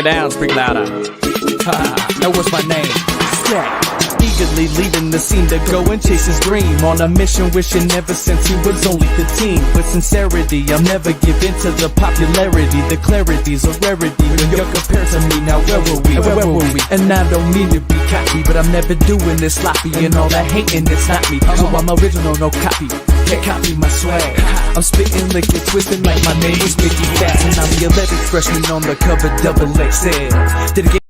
it down, speak louder. That was my name. Eagerly leaving the scene to go and chase his dream. On a mission wishing ever since he was only 15. With sincerity, I'll never give in to the popularity. The clarity's a rarity when you're compared to me. Now where were we? Where were we? And I don't mean to be cocky, but I'm never doing this sloppy. And all that hating, it's not me. So I'm original, no copy. Can't copy my swag. I'm spitting liquid, twisting like my name was Mickey Fast. And I'm the 11th freshman on the cover, double XL. Did it get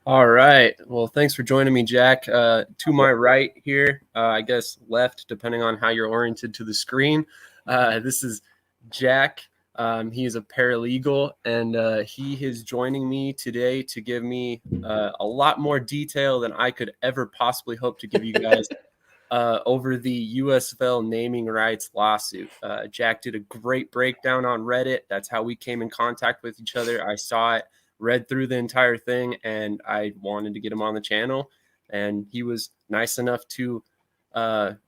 All right. Well, thanks for joining me, Jack. To my right here, I guess left, depending on how you're oriented to the screen. This is Jack. He is a paralegal, and he is joining me today to give me a lot more detail than I could ever possibly hope to give you guys over the USFL naming rights lawsuit. Jack did a great breakdown on Reddit. That's how we came in contact with each other. I saw it, read through the entire thing, and I wanted to get him on the channel, and he was nice enough to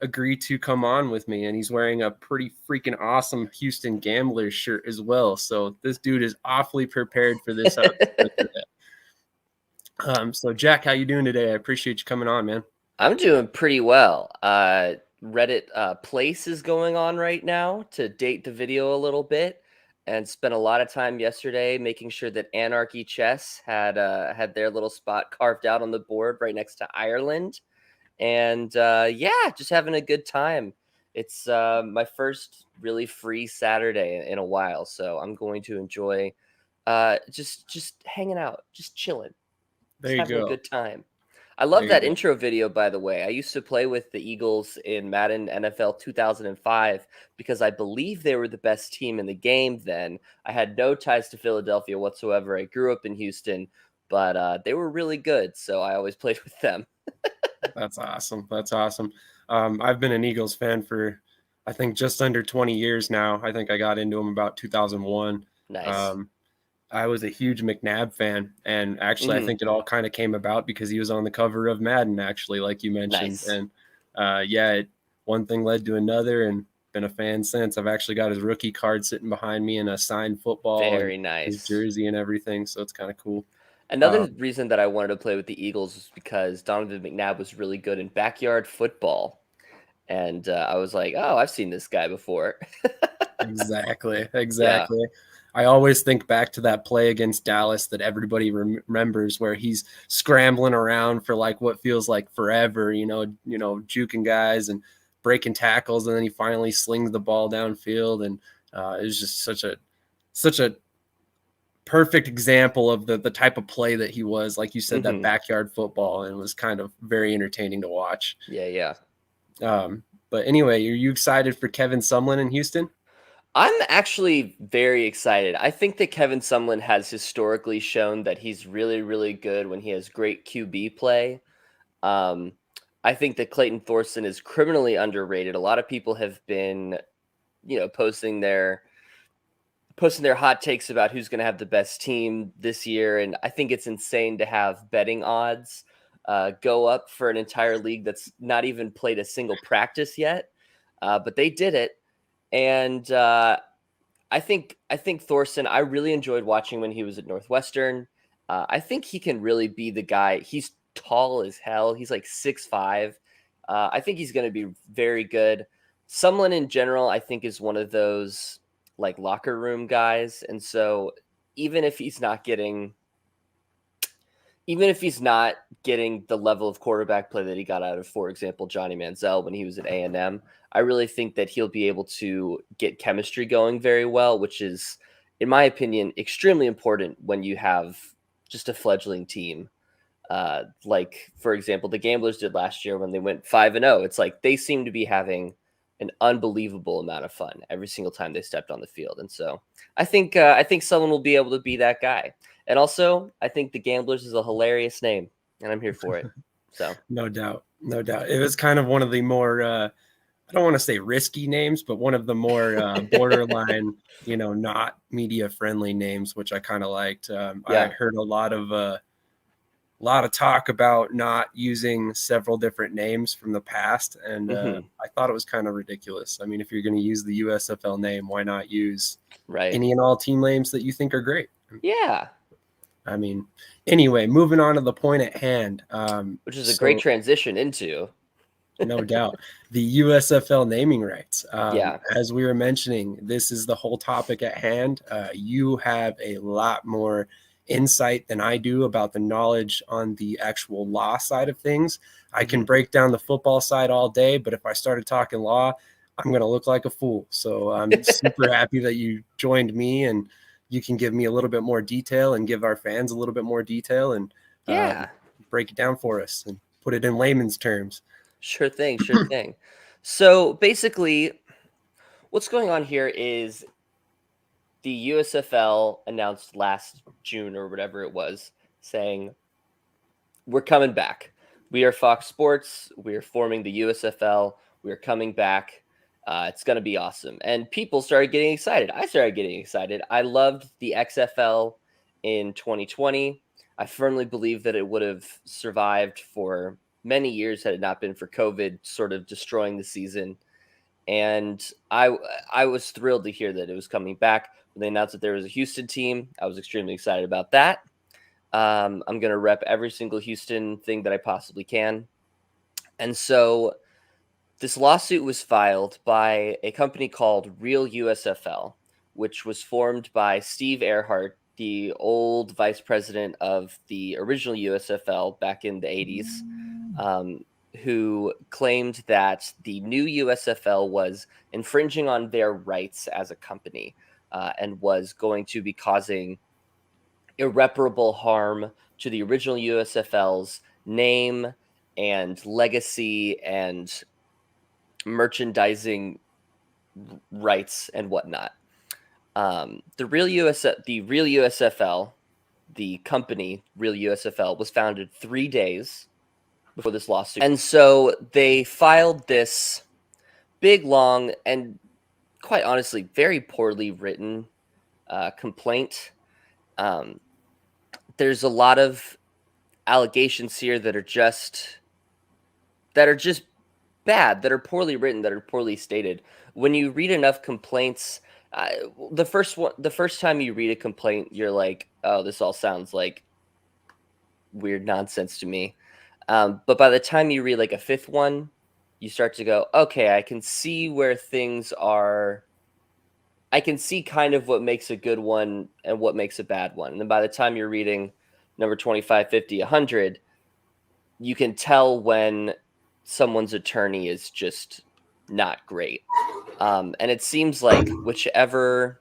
agree to come on with me, and he's wearing a pretty freaking awesome Houston Gamblers shirt as well. So this dude is awfully prepared for this. So Jack, how you doing today? I appreciate you coming on, man. I'm doing pretty well. Reddit Place is going on right now to date the video a little bit, and spent a lot of time yesterday making sure that Anarchy Chess had their little spot carved out on the board right next to Ireland. And yeah, just having a good time. It's my first really free Saturday in a while, so I'm going to enjoy just hanging out, just chilling, There just you having go. a good time. I love that intro video, by the way. I used to play with the Eagles in Madden NFL 2005 because I believe they were the best team in the game then. I had no ties to Philadelphia whatsoever. I grew up in Houston, but they were really good, so I always played with them. That's awesome. That's awesome. I've been an Eagles fan for, I think, just under 20 years now. I think I got into them about 2001. Nice. I was a huge McNabb fan, and actually I think it all kind of came about because he was on the cover of Madden, actually, like you mentioned. Nice. And one thing led to another, and been a fan since. I've actually got his rookie card sitting behind me and a signed football, Very and nice. his jersey and everything, so it's kind of cool. Another reason that I wanted to play with the Eagles was because Donovan McNabb was really good in backyard football. And I was like, oh, I've seen this guy before. Exactly. Yeah. I always think back to that play against Dallas that everybody remembers, where he's scrambling around for like what feels like forever, juking guys and breaking tackles, and then he finally slings the ball downfield, and it was just such a perfect example of the type of play that he was, like you said, that backyard football, and it was kind of very entertaining to watch. Yeah. But anyway, are you excited for Kevin Sumlin in Houston? I'm actually very excited. I think that Kevin Sumlin has historically shown that he's really, really good when he has great QB play. I think that Clayton Thorson is criminally underrated. A lot of people have been, posting their hot takes about who's going to have the best team this year. And I think it's insane to have betting odds go up for an entire league that's not even played a single practice yet. But they did it. And I think Thorson, I really enjoyed watching when he was at Northwestern. I think he can really be the guy. He's tall as hell. He's like 6'5". I think he's going to be very good. Sumlin in general, I think, is one of those like locker room guys. And so even if he's not getting the level of quarterback play that he got out of, for example, Johnny Manziel when he was at A&M, I really think that he'll be able to get chemistry going very well, which is, in my opinion, extremely important when you have just a fledgling team. Like, for example, the Gamblers did last year when they went 5-0. It's like they seem to be having an unbelievable amount of fun every single time they stepped on the field. And so I think someone will be able to be that guy. And also, I think the Gamblers is a hilarious name, and I'm here for it. So No doubt. It was kind of one of the more, I don't want to say risky names, but one of the more borderline, not media friendly names, which I kind of liked. I heard a lot of talk about not using several different names from the past, and I thought it was kind of ridiculous. I mean, if you're going to use the USFL name, why not use any and all team names that you think are great? Yeah. I mean, anyway, moving on to the point at hand. Which is a great transition into. No doubt. The USFL naming rights. Yeah. As we were mentioning, this is the whole topic at hand. You have a lot more insight than I do about the knowledge on the actual law side of things. I can break down the football side all day, but if I started talking law, I'm going to look like a fool. So I'm super happy that you joined me, and you can give me a little bit more detail and give our fans a little bit more detail and break it down for us and put it in layman's terms. Sure thing. So basically, what's going on here is the USFL announced last June or whatever it was, saying, we're coming back. We are Fox Sports. We are forming the USFL. We are coming back. It's going to be awesome. And people started getting excited. I started getting excited. I loved the XFL in 2020. I firmly believe that it would have survived for many years had it not been for COVID sort of destroying the season. And I was thrilled to hear that it was coming back. When they announced that there was a Houston team, I was extremely excited about that. I'm going to rep every single Houston thing that I possibly can. And so this lawsuit was filed by a company called Real USFL, which was formed by Steve Earhart, the old vice president of the original USFL back in the 80s, who claimed that the new USFL was infringing on their rights as a company and was going to be causing irreparable harm to the original USFL's name and legacy and merchandising rights and whatnot. The Real USFL, the company Real USFL, was founded 3 days before this lawsuit, and so they filed this big, long, and quite honestly, very poorly written complaint. There's a lot of allegations here that are just bad, that are poorly written, that are poorly stated. When you read enough complaints, the first time you read a complaint, you're like, oh, this all sounds like weird nonsense to me. But by the time you read like a fifth one, you start to go, okay, I can see where things are. I can see kind of what makes a good one and what makes a bad one. And then by the time you're reading number 25, 50, 100, you can tell when someone's attorney is just not great. And it seems like whichever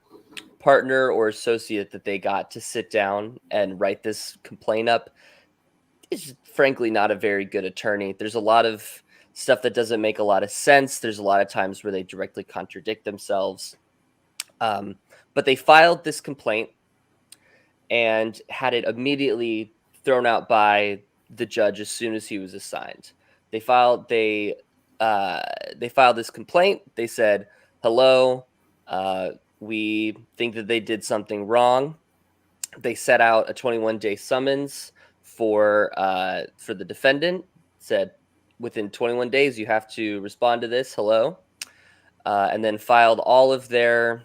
partner or associate that they got to sit down and write this complaint up is frankly not a very good attorney. There's a lot of stuff that doesn't make a lot of sense. There's a lot of times where they directly contradict themselves. But they filed this complaint and had it immediately thrown out by the judge as soon as he was assigned. They filed this complaint. They said, hello, we think that they did something wrong. They set out a 21-day summons for the defendant. Said within 21 days you have to respond to this. Hello, and then filed all of their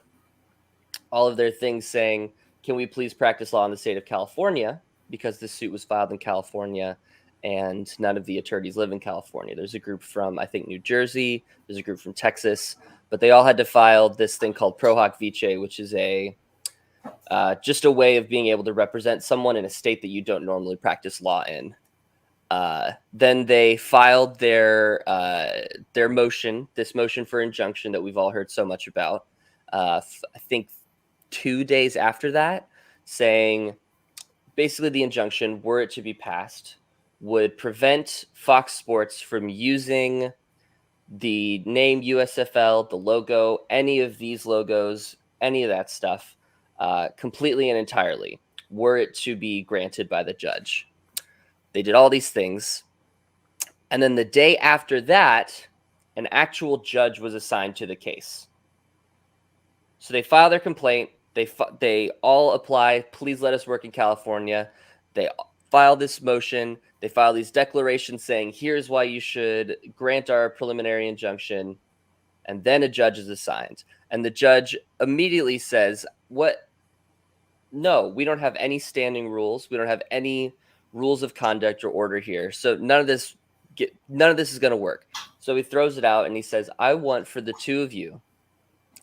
things saying, can we please practice law in the state of California, because this suit was filed in California and none of the attorneys live in California. There's a group from, I think, New Jersey. There's a group from Texas, but they all had to file this thing called pro hoc vice, which is just a way of being able to represent someone in a state that you don't normally practice law in. Then they filed their motion, this motion for injunction that we've all heard so much about. I think 2 days after that, saying basically the injunction, were it to be passed, would prevent Fox Sports from using the name USFL, the logo, any of these logos, any of that stuff, completely and entirely, were it to be granted by the judge. They did all these things. And then the day after that, an actual judge was assigned to the case. So they file their complaint. They all apply, please let us work in California. They file this motion. They file these declarations saying, here's why you should grant our preliminary injunction. And then a judge is assigned. And the judge immediately says, what No, we don't have any standing rules. We don't have any rules of conduct or order here. So none of this is going to work. So he throws it out and he says, I want for the two of you,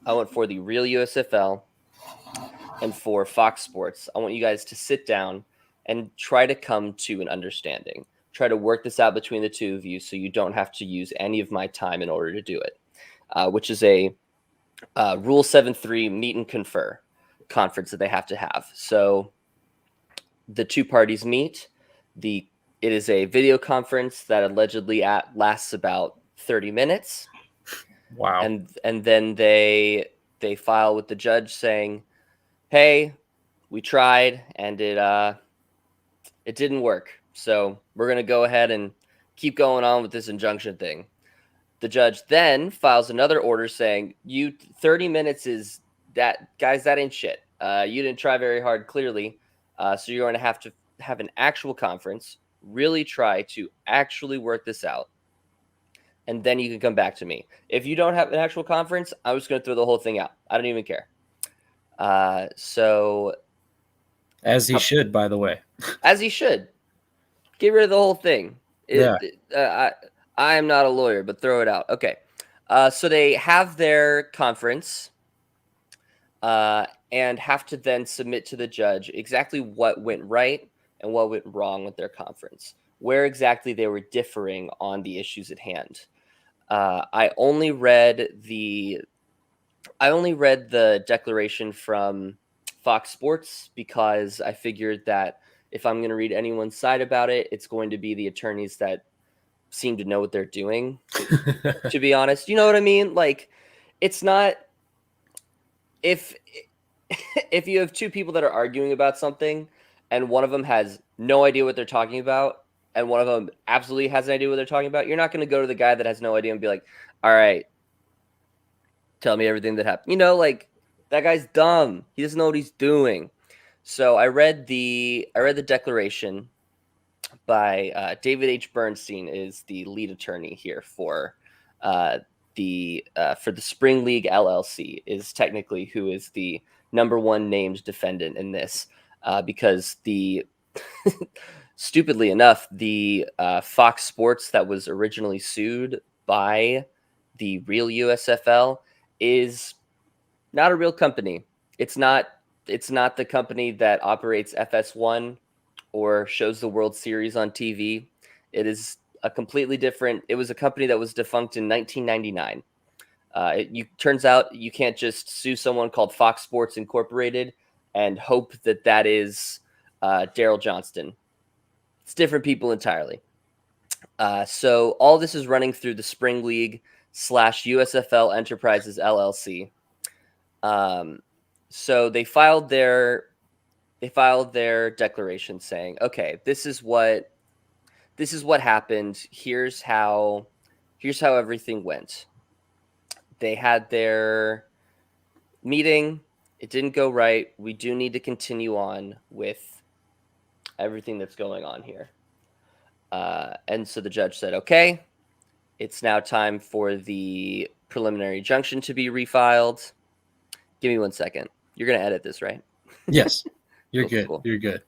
I want for the Real USFL and for Fox Sports, I want you guys to sit down and try to come to an understanding. Try to work this out between the two of you so you don't have to use any of my time in order to do it, which is a Rule 7.3 meet and confer conference that they have to have. So the two parties meet. It is a video conference that allegedly lasts about 30 minutes. Wow. And then they file with the judge saying, hey, we tried and it didn't work. So we're going to go ahead and keep going on with this injunction thing. The judge then files another order saying, 30 minutes is that, guys, that ain't shit. You didn't try very hard, clearly. So you're going to have an actual conference, really try to actually work this out. And then you can come back to me. If you don't have an actual conference, I'm just going to throw the whole thing out. I don't even care. So as he should, by the way. As he should. Get rid of the whole thing. I am not a lawyer, but throw it out. Okay. So they have their conference and have to then submit to the judge exactly what went right and what went wrong with their conference, where exactly they were differing on the issues at hand. I only read the declaration from Fox Sports because I figured that if I'm going to read anyone's side about it, it's going to be the attorneys that seem to know what they're doing, to be honest. You know what I mean? Like, it's not if you have two people that are arguing about something and one of them has no idea what they're talking about and one of them absolutely has an idea what they're talking about, you're not going to go to the guy that has no idea and be like, all right, tell me everything that happened. You know, like, that guy's dumb. He doesn't know what he's doing. So I read the declaration by David H. Bernstein, is the lead attorney here for the Spring League LLC, is technically who is the number one named defendant in this, because stupidly enough, the Fox Sports that was originally sued by the Real USFL is not a real company. It's not the company that operates FS1 or shows the World Series on TV. It is a completely different. It was a company that was defunct in 1999. Turns out you can't just sue someone called Fox Sports Incorporated and hope that is Daryl Johnston. It's different people entirely. So all this is running through the Spring League / USFL Enterprises LLC. So they filed their declaration saying, okay, this is what happened. Here's how everything went. They had their meeting. It didn't go right. We do need to continue on with everything that's going on here. And so the judge said, okay, it's now time for the preliminary injunction to be refiled. Give me 1 second. You're going to edit this, right? Yes. You're Cool, good. cool. You're good.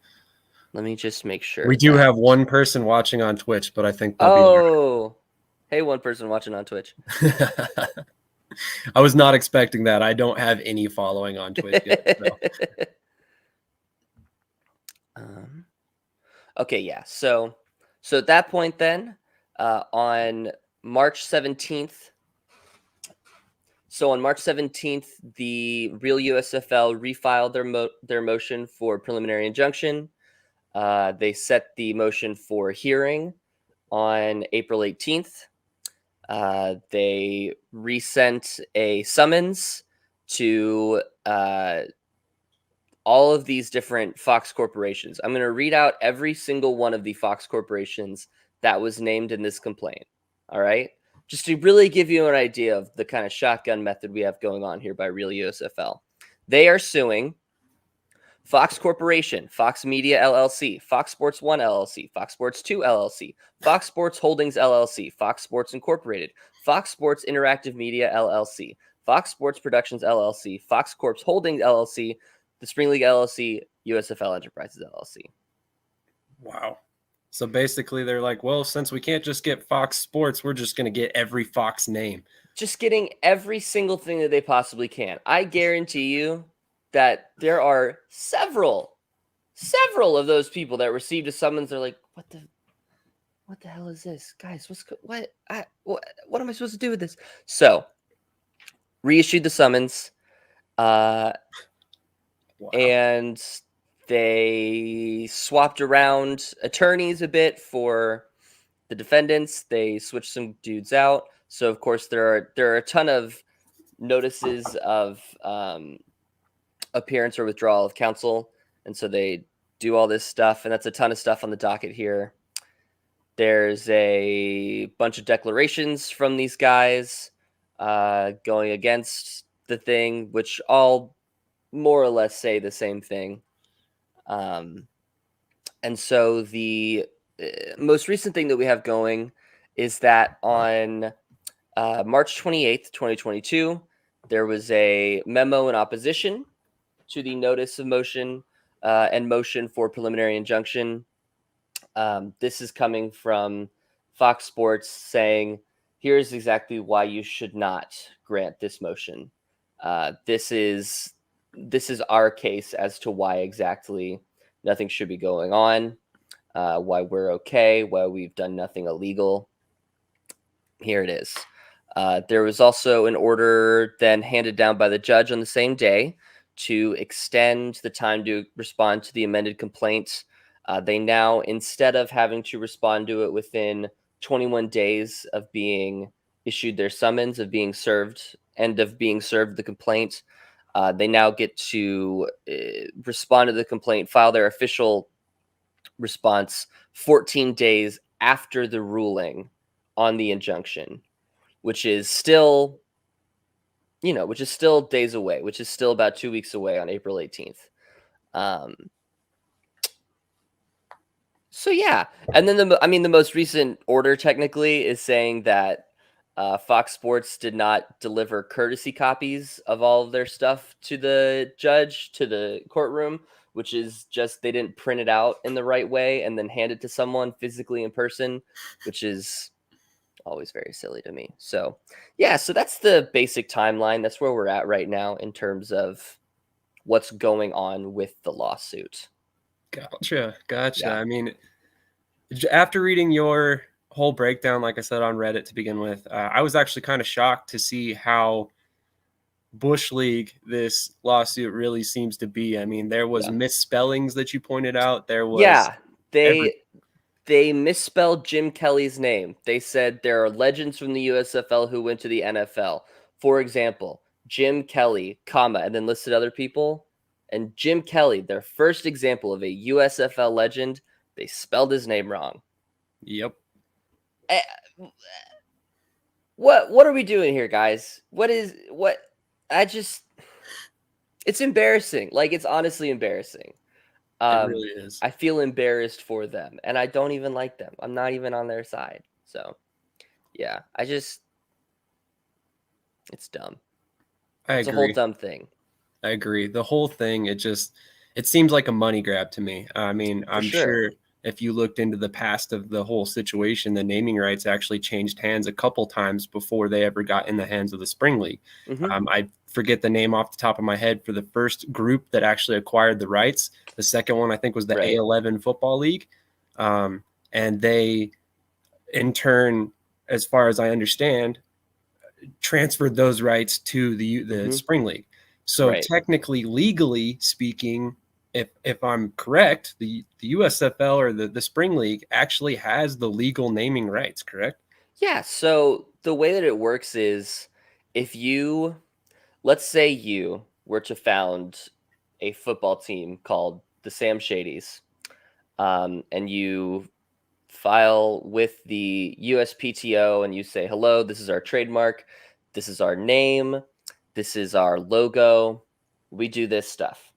Let me just make sure. We do have one person watching on Twitch, but I think Hey, one person watching on Twitch. I was not expecting that. I don't have any following on Twitch yet. So. Okay, yeah. So at that point then, on March 17th, the Real USFL refiled their motion for preliminary injunction. They set the motion for hearing on April 18th. They resent a summons to all of these different Fox corporations. I'm going to read out every single one of the Fox corporations that was named in this complaint. All right. Just to really give you an idea of the kind of shotgun method we have going on here by Real USFL. They are suing Fox Corporation, Fox Media LLC, Fox Sports 1 LLC, Fox Sports 2 LLC, Fox Sports Holdings LLC, Fox Sports Incorporated, Fox Sports Interactive Media LLC, Fox Sports Productions LLC, Fox Corps Holdings LLC, the Spring League LLC, USFL Enterprises LLC. Wow. So basically they're like, well, since we can't just get Fox Sports, we're just going to get every Fox name. Just getting every single thing that they possibly can. I guarantee you that there are several of those people that received a summons. They're like, what the hell is this, guys? What am I supposed to do with this? So reissued the summons, Wow. and they swapped around attorneys a bit for the defendants. They switched some dudes out. So of course there are a ton of notices of appearance or withdrawal of counsel, and so they do all this stuff, and that's a ton of stuff on the docket here. There's a bunch of declarations from these guys going against the thing, which all more or less say the same thing. And so the most recent thing that we have going is that on March 28th, 2022, there was a memo in opposition to the notice of motion and motion for preliminary injunction. This is coming from Fox Sports saying, here's exactly why you should not grant this motion. This is our case as to why exactly nothing should be going on, why we're okay, why we've done nothing illegal. Here it is. There was also an order then handed down by the judge on the same day to extend the time to respond to the amended complaint. They now, instead of having to respond to it within 21 days of being issued their summons, of being served, and of being served the complaint, they now get to respond to the complaint, file their official response 14 days after the ruling on the injunction, which is still, days away, which is still about 2 weeks away on April 18th. So yeah, and then the most recent order technically is saying that Fox Sports did not deliver courtesy copies of all of their stuff to the judge, to the courtroom, which is just they didn't print it out in the right way and then hand it to someone physically in person, which is always very silly to me. So yeah, so that's the basic timeline. That's where we're at right now in terms of what's going on with the lawsuit. Gotcha. Yeah. I mean, after reading your whole breakdown, like I said, on Reddit to begin with, I was actually kind of shocked to see how Bush League this lawsuit really seems to be. I mean, there was misspellings that you pointed out. There was they misspelled Jim Kelly's name. They said there are legends from the USFL who went to the NFL. For example, Jim Kelly, comma, and then listed other people. And Jim Kelly, their first example of a USFL legend, they spelled his name wrong. Yep. What are we doing here, guys? It's embarrassing. Like, it's honestly embarrassing. It really is. I feel embarrassed for them, and I don't even like them. I'm not even on their side. So, yeah, it's dumb. It's a whole dumb thing. I agree. The whole thing, it seems like a money grab to me. I mean, I'm sure if you looked into the past of the whole situation, the naming rights actually changed hands a couple times before they ever got in the hands of the Spring League. Mm-hmm. I forget the name off the top of my head for the first group that actually acquired the rights. The second one, I think, was the A11 Football League. And they, in turn, as far as I understand, transferred those rights to the Spring League. So technically, legally speaking, if I'm correct, the USFL or the Spring League actually has the legal naming rights, correct? Yeah. So the way that it works is let's say you were to found a football team called the Sam Shadys, and you file with the USPTO and you say, hello, this is our trademark, this is our name, this is our logo, we do this stuff.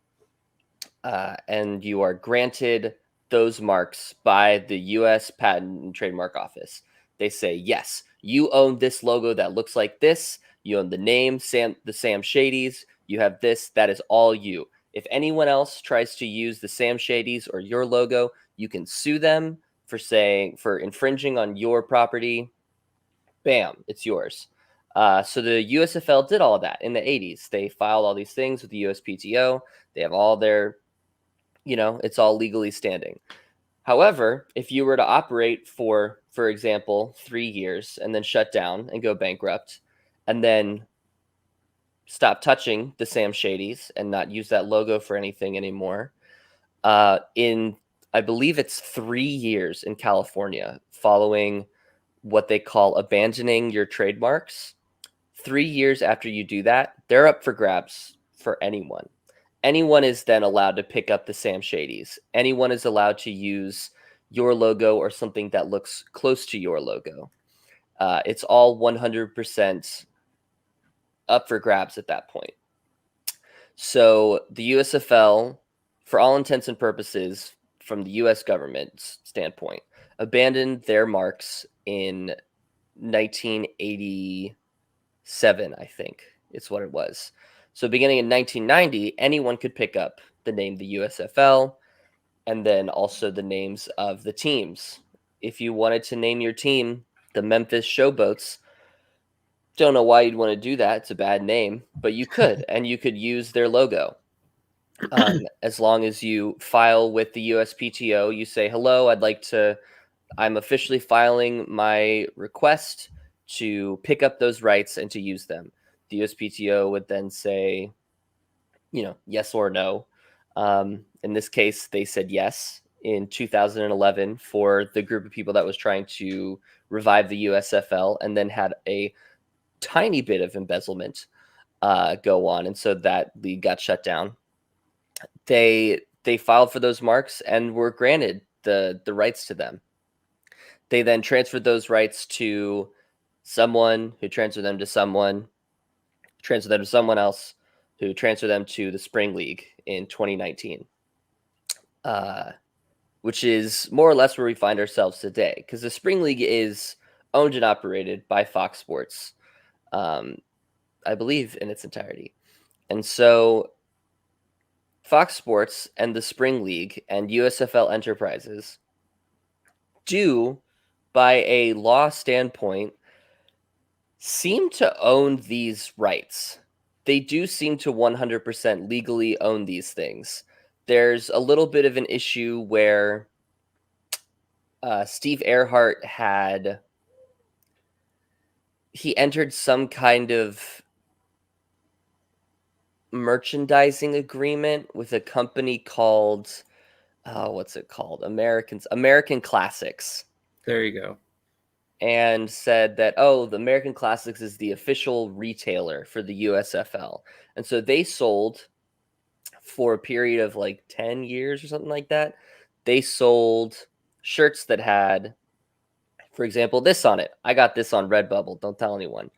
And you are granted those marks by the U.S. Patent and Trademark Office. They say, yes, you own this logo that looks like this. You own the name, the Sam Shadys. You have this. That is all you. If anyone else tries to use the Sam Shadys or your logo, you can sue them for infringing on your property. Bam, it's yours. So the USFL did all of that in the 80s. They filed all these things with the USPTO. They have all their, it's all legally standing. However, if you were to operate for example, 3 years and then shut down and go bankrupt and then stop touching the Sam Shadys and not use that logo for anything anymore, I believe it's 3 years in California following what they call abandoning your trademarks. 3 years after you do that, they're up for grabs for anyone. Anyone is then allowed to pick up the Sam Shadys. Anyone is allowed to use your logo or something that looks close to your logo. It's all 100% up for grabs at that point. So the USFL, for all intents and purposes, from the US government's standpoint, abandoned their marks in 1987, I think it's what it was. So beginning in 1990, anyone could pick up the name the USFL and then also the names of the teams. If you wanted to name your team the Memphis Showboats, don't know why you'd want to do that. It's a bad name, but you could, and you could use their logo. As long as you file with the USPTO, you say, hello, I'm officially filing my request to pick up those rights and to use them. The USPTO would then say, yes or no. In this case, they said yes in 2011 for the group of people that was trying to revive the USFL and then had a tiny bit of embezzlement go on. And so that league got shut down. They filed for those marks and were granted the rights to them. They then transferred those rights to someone who transferred them to someone, transferred them to someone else who transferred them to the Spring League in 2019, which is more or less where we find ourselves today, because the Spring League is owned and operated by Fox Sports, I believe, in its entirety. And so Fox Sports and the Spring League and USFL Enterprises do, by a law standpoint, seem to own these rights. They do seem to 100% legally own these things. There's a little bit of an issue where Steve Earhart he entered some kind of merchandising agreement with a company called, what's it called? American Classics. There you go. And said that, the American Classics is the official retailer for the USFL. And so they sold, for a period of like 10 years or something like that, they sold shirts that had, for example, this on it. I got this on Redbubble. Don't tell anyone.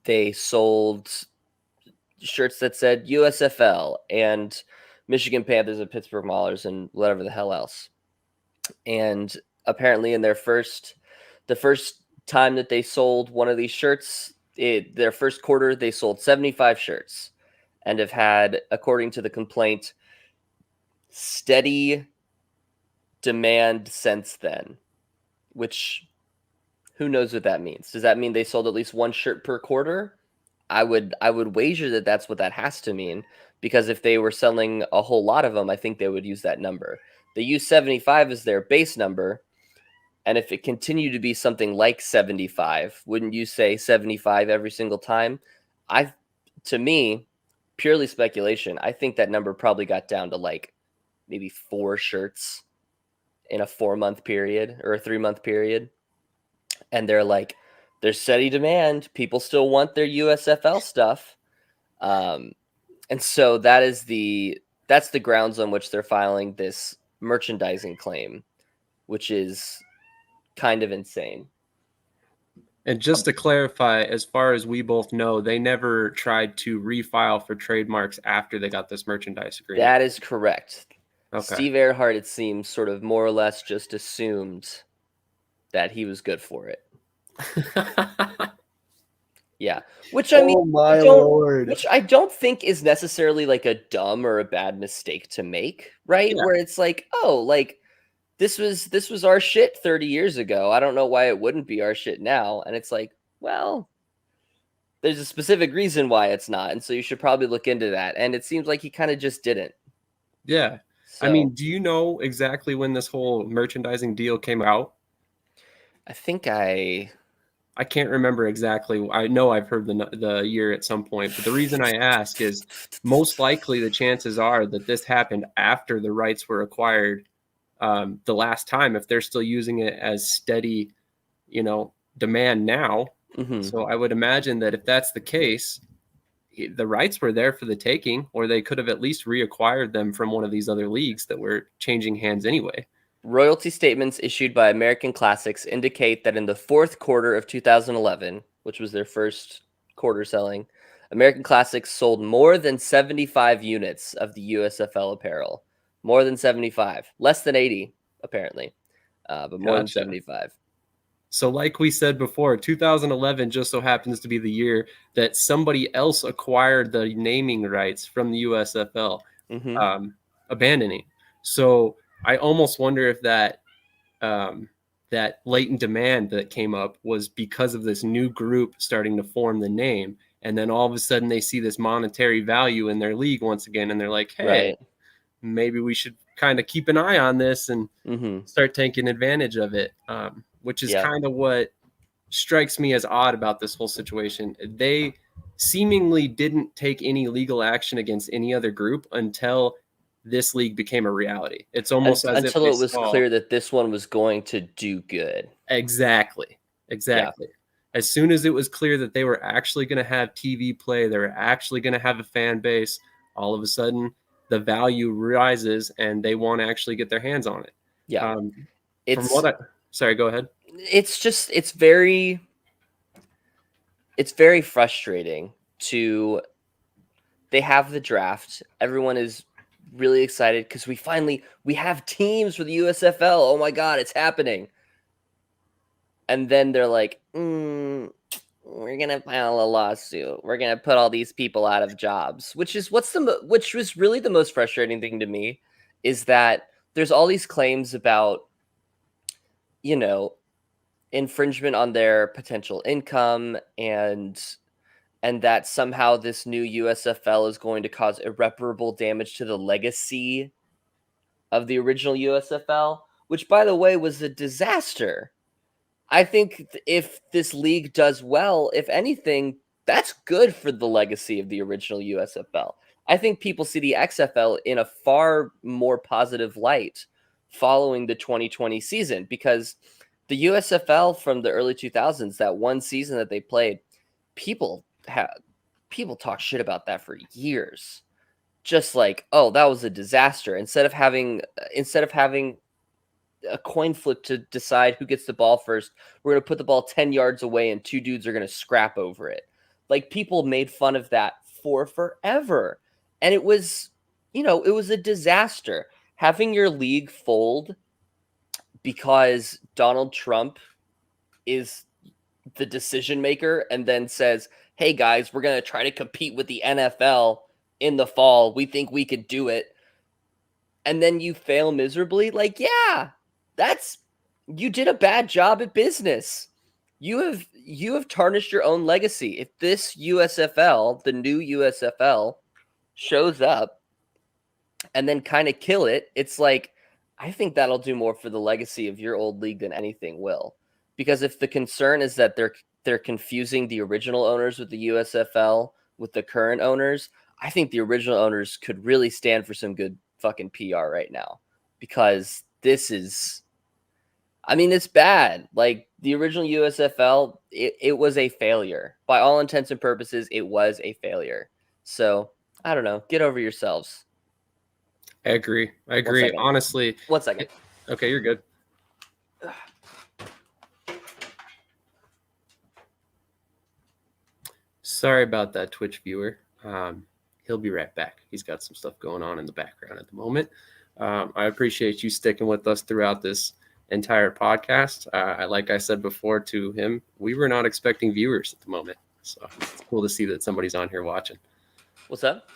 They sold shirts that said USFL and Michigan Panthers and Pittsburgh Maulers and whatever the hell else. And apparently in the first time that they sold one of these shirts, their first quarter, they sold 75 shirts and have had, according to the complaint, steady demand since then, which who knows what that means. Does that mean they sold at least one shirt per quarter? I would wager that that's what that has to mean, because if they were selling a whole lot of them, I think they would use that number. They use 75 as their base number. And if it continued to be something like 75, wouldn't you say 75 every single time? To me, purely speculation, I think that number probably got down to like maybe 4 shirts in a 4-month period or a 3-month period. And they're like, there's steady demand. People still want their USFL stuff. And so that's the grounds on which they're filing this merchandising claim, which is kind of insane. And just to clarify, as far as we both know, they never tried to refile for trademarks after they got this merchandise agreement. That is correct. Okay. Steve Earhart, it seems, sort of more or less just assumed that he was good for it. Yeah. Which I mean, my Lord. which I don't think is necessarily like a dumb or a bad mistake to make, right? Yeah. Where it's like, oh, like this was our shit 30 years ago. I don't know why it wouldn't be our shit now. And it's like, well, there's a specific reason why it's not. And so you should probably look into that. And it seems like he kind of just didn't. Yeah. So I mean, do you know exactly when this whole merchandising deal came out? I think I can't remember exactly. I know I've heard the year at some point, but the reason I ask is most likely the chances are that this happened after the rights were acquired the last time, if they're still using it as steady, demand now. Mhm. So I would imagine that if that's the case, the rights were there for the taking, or they could have at least reacquired them from one of these other leagues that were changing hands anyway. Royalty statements issued by American Classics indicate that in the fourth quarter of 2011, which was their first quarter selling, American Classics sold more than 75 units of the USFL apparel. More than 75. Less than 80, apparently. But more than Gotcha. 75. So like we said before, 2011 just so happens to be the year that somebody else acquired the naming rights from the USFL, Mm-hmm. abandoning. So I almost wonder if that that latent demand that came up was because of this new group starting to form the name. And then all of a sudden they see this monetary value in their league once again. And they're like, hey, Right. maybe we should kind of keep an eye on this and Mm-hmm. start taking advantage of it, which is Yeah. kind of what strikes me as odd about this whole situation. They seemingly didn't take any legal action against any other group until this league became a reality. It's almost as if Until they it was saw clear that this one was going to do good. exactly. As soon as it was clear that they were actually going to have TV play, they were actually going to have a fan base, all of a sudden the value rises and they want to actually get their hands on it. Yeah. Sorry, go ahead. It's very frustrating to they have the draft. Everyone is really excited because we have teams for the USFL. Oh my god, it's happening. And then they're like, we're gonna file a lawsuit. We're gonna put all these people out of jobs. Which was really the most frustrating thing to me, is that there's all these claims about, infringement on their potential income, and that somehow this new USFL is going to cause irreparable damage to the legacy of the original USFL, which, by the way, was a disaster. I think if this league does well, if anything, that's good for the legacy of the original USFL. I think people see the XFL in a far more positive light following the 2020 season, because the USFL from the early 2000s, that one season that they played, people talk shit about that for years. Just like, oh, that was a disaster. Instead of having a coin flip to decide who gets the ball first, we're going to put the ball 10 yards away and two dudes are going to scrap over it. Like, people made fun of that for forever. And it was a disaster. Having your league fold because Donald Trump is the decision maker and then says, hey guys, we're going to try to compete with the NFL in the fall. We think we could do it. And then you fail miserably. Like, yeah, you did a bad job at business. You have tarnished your own legacy. If this USFL, the new USFL, shows up and then kind of kill it, it's like, I think that'll do more for the legacy of your old league than anything will. Because if the concern is that they're confusing the original owners with the USFL with the current owners, I think the original owners could really stand for some good fucking PR right now, because this is, I mean, it's bad. Like, the original USFL, it was a failure. By all intents and purposes, it was a failure. So, I don't know. Get over yourselves. I agree. second. Honestly. 1 second. Okay, you're good. Sorry about that, Twitch viewer. He'll be right back. He's got some stuff going on in the background at the moment. I appreciate you sticking with us throughout this entire podcast. Like I said before to him, we were not expecting viewers at the moment. So it's cool to see that somebody's on here watching. What's up?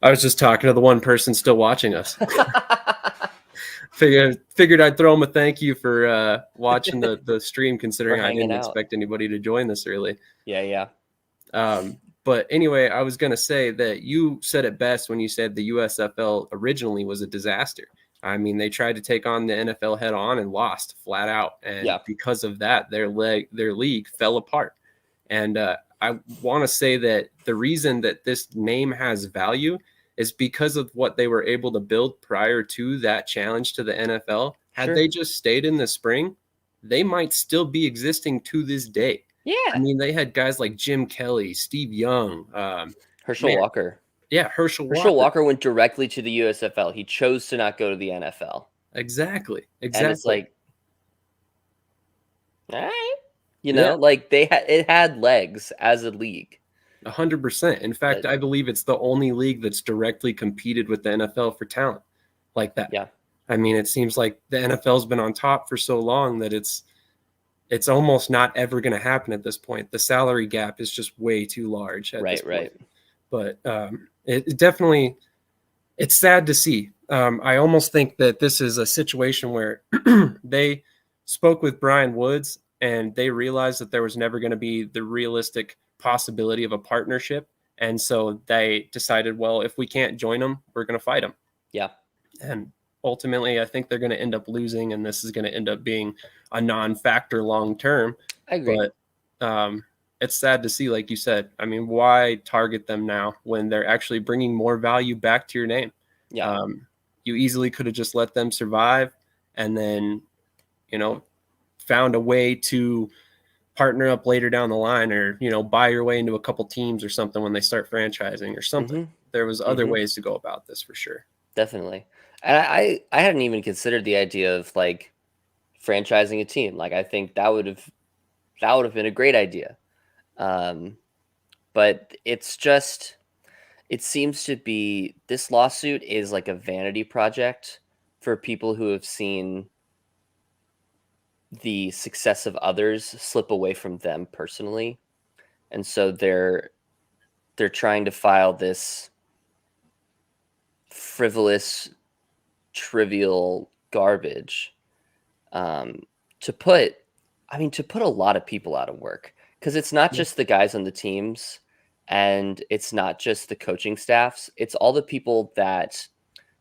I was just talking to the one person still watching us. Figured I'd throw him a thank you for watching the stream, considering I didn't expect anybody to join this early. Yeah. But anyway, I was going to say that you said it best when you said the USFL originally was a disaster. I mean, they tried to take on the NFL head on and lost flat out. And because of that, their league fell apart. And I want to say that the reason that this name has value is because of what they were able to build prior to that challenge to the NFL. Had they just stayed in the spring, they might still be existing to this day. Yeah. I mean, they had guys like Jim Kelly, Steve Young, Herschel Walker. Yeah, Herschel Walker went directly to the USFL. He chose to not go to the NFL. Exactly. And it's like, all right. You know, like it had legs as a league. 100%. In fact, I believe it's the only league that's directly competed with the NFL for talent like that. Yeah. I mean, it seems like the NFL's been on top for so long that it's almost not ever going to happen at this point. The salary gap is just way too large at this point. But it definitely, it's sad to see. I almost think that this is a situation where they spoke with Brian Woods and they realized that there was never going to be the realistic possibility of a partnership. And so they decided, well, if we can't join them, we're going to fight them. Yeah. And ultimately, I think they're going to end up losing, and this is going to end up being a non-factor long term. I agree. But it's sad to see, like you said. I mean, why target them now when they're actually bringing more value back to your name? Yeah. You easily could have just let them survive and then, found a way to partner up later down the line, or, buy your way into a couple teams or something when they start franchising or something. Mm-hmm. There was other ways to go about this for sure. Definitely. And I hadn't even considered the idea of like franchising a team. Like, I think that would have been a great idea. But it's just, it seems to be, this lawsuit is like a vanity project for people who have seen the success of others slip away from them personally. And so they're trying to file this frivolous, trivial garbage to put a lot of people out of work, because it's not just the guys on the teams and it's not just the coaching staffs. It's all the people that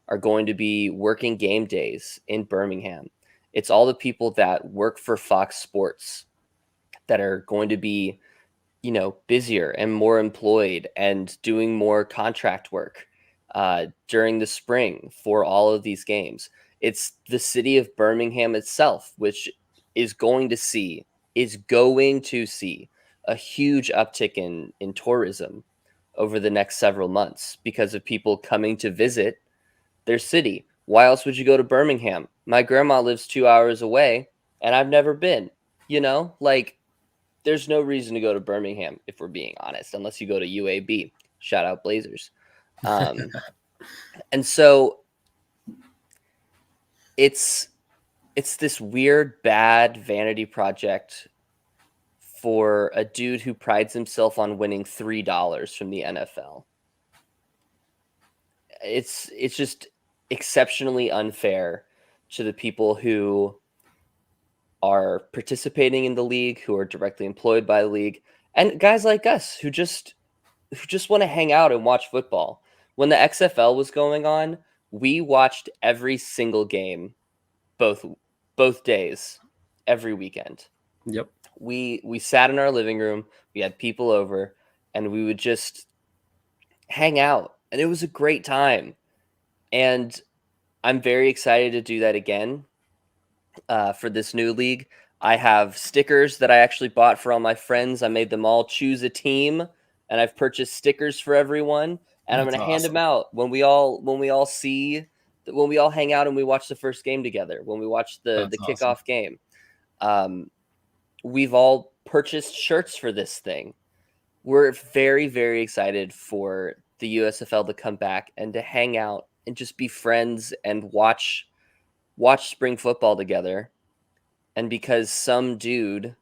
are going to be working game days in Birmingham. It's all the people that work for Fox Sports that are going to be, busier and more employed and doing more contract work during the spring for all of these games. It's the city of Birmingham itself, which is going to see a huge uptick in tourism over the next several months because of people coming to visit their city. Why else would you go to Birmingham? My grandma lives 2 hours away and I've never been, there's no reason to go to Birmingham, if we're being honest, unless you go to UAB. Shout out Blazers. And so it's this weird, bad vanity project for a dude who prides himself on winning $3 from the NFL. It's just exceptionally unfair to the people who are participating in the league, who are directly employed by the league, and guys like us who just want to hang out and watch football. When the XFL was going on, we watched every single game, both days, every weekend. Yep. We sat in our living room, we had people over, and we would just hang out, and it was a great time. And I'm very excited to do that again for this new league. I have stickers that I actually bought for all my friends. I made them all choose a team, and I've purchased stickers for everyone. And I'm going to hand them out when we all hang out and we watch the first game together, when we watch the kickoff game. We've all purchased shirts for this thing. We're very, very excited for the USFL to come back and to hang out and just be friends and watch spring football together. And because some dude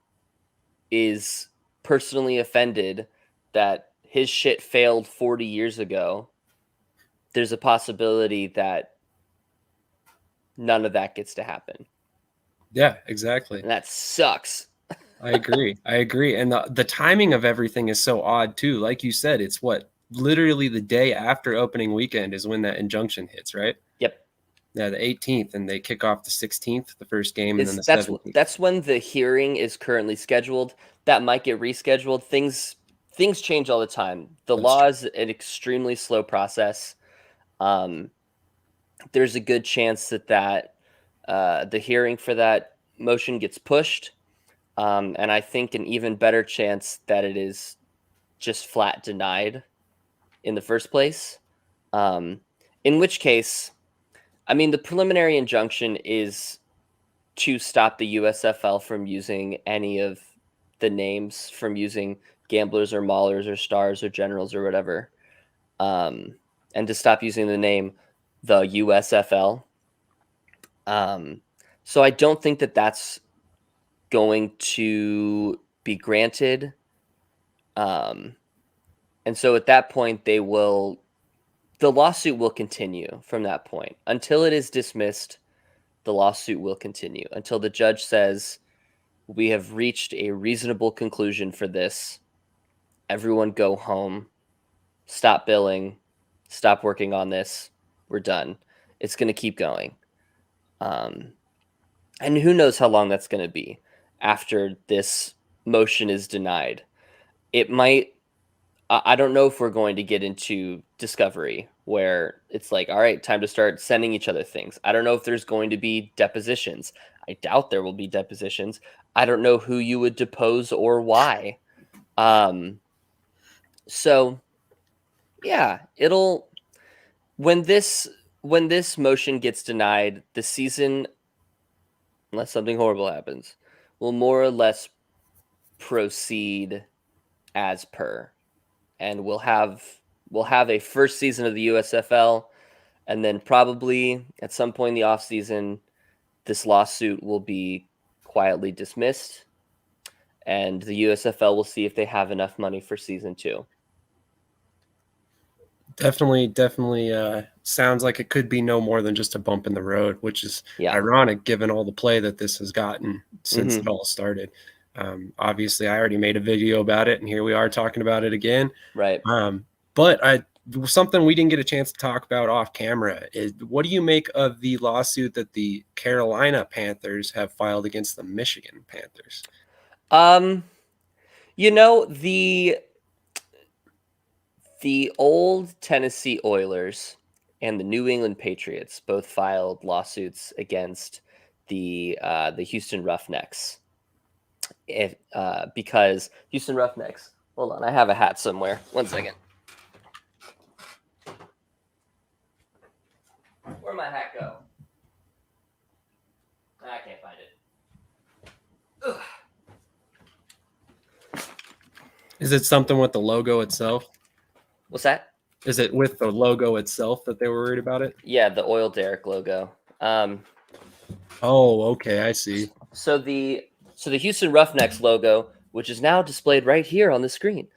is personally offended that his shit failed 40 years ago, there's a possibility that none of that gets to happen. Yeah, exactly. And that sucks. I agree. And the timing of everything is so odd too. Like you said, it's literally the day after opening weekend is when that injunction hits, right? Yep. Yeah, the 18th, and they kick off the 16th, the first game, and then the 17th. That's when the hearing is currently scheduled. That might get rescheduled. Things change all the time. The law is an extremely slow process. There's a good chance that the hearing for that motion gets pushed, and I think an even better chance that it is just flat denied in the first place. In which case, I mean, the preliminary injunction is to stop the USFL from using any of the names, from using Gamblers or Maulers or Stars or Generals or whatever, and to stop using the name the USFL. So I don't think that that's going to be granted. And so at that point, the lawsuit will continue from that point. Until it is dismissed, the lawsuit will continue until the judge says, we have reached a reasonable conclusion for this. Everyone go home. Stop billing. Stop working on this. We're done. It's going to keep going. And who knows how long that's going to be after this motion is denied. It might, I don't know if we're going to get into discovery where it's like, all right, time to start sending each other things. I don't know if there's going to be depositions. I doubt there will be depositions. I don't know who you would depose or why. So yeah, when this motion gets denied, the season, unless something horrible happens, will more or less proceed as per. And we'll have a first season of the USFL, and then probably at some point in the offseason, this lawsuit will be quietly dismissed, and the USFL will see if they have enough money for season 2. Definitely sounds like it could be no more than just a bump in the road, which is ironic given all the play that this has gotten since it all started. Obviously, I already made a video about it, and here we are talking about it again. Right. But something we didn't get a chance to talk about off camera is, what do you make of the lawsuit that the Carolina Panthers have filed against the Michigan Panthers? The old Tennessee Oilers and the New England Patriots both filed lawsuits against the Houston Roughnecks. Because Houston Roughnecks, hold on, I have a hat somewhere. 1 second. Where'd my hat go? I can't find it. Ugh. Is it something with the logo itself? What's that? Is it with the logo itself that they were worried about it? Yeah, the Oil Derrick logo. Oh, okay, I see. So the Houston Roughnecks logo, which is now displayed right here on the screen,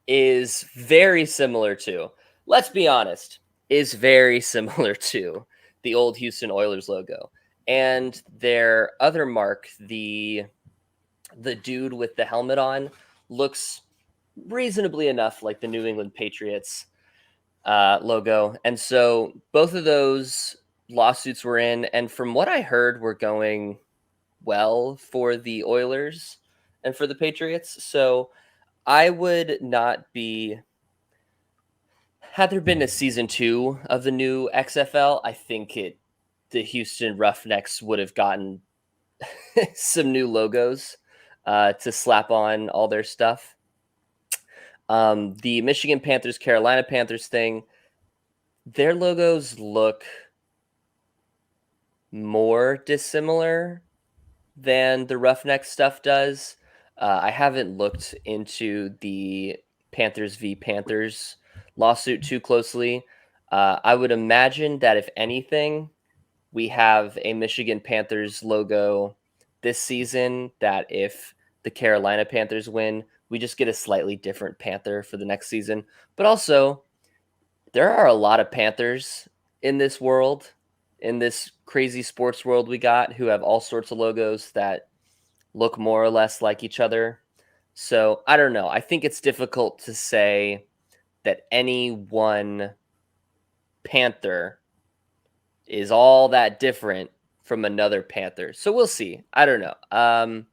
is very similar to, let's be honest, is very similar to the old Houston Oilers logo. And their other mark, the dude with the helmet on, looks reasonably enough like the New England Patriots logo. And so both of those lawsuits were in, and from what I heard, were going well for the Oilers and for the Patriots. So I would not be, had there been a season 2 of the new XFL, I think the Houston Roughnecks would have gotten some new logos to slap on all their stuff. The Michigan Panthers, Carolina Panthers thing, their logos look more dissimilar than the Roughneck stuff does. I haven't looked into the Panthers v. Panthers lawsuit too closely. I would imagine that if anything, we have a Michigan Panthers logo this season that if the Carolina Panthers win, we just get a slightly different Panther for the next season. But also, there are a lot of Panthers in this world, in this crazy sports world we got, who have all sorts of logos that look more or less like each other. So I don't know. I think it's difficult to say that any one Panther is all that different from another Panther. So we'll see. I don't know. I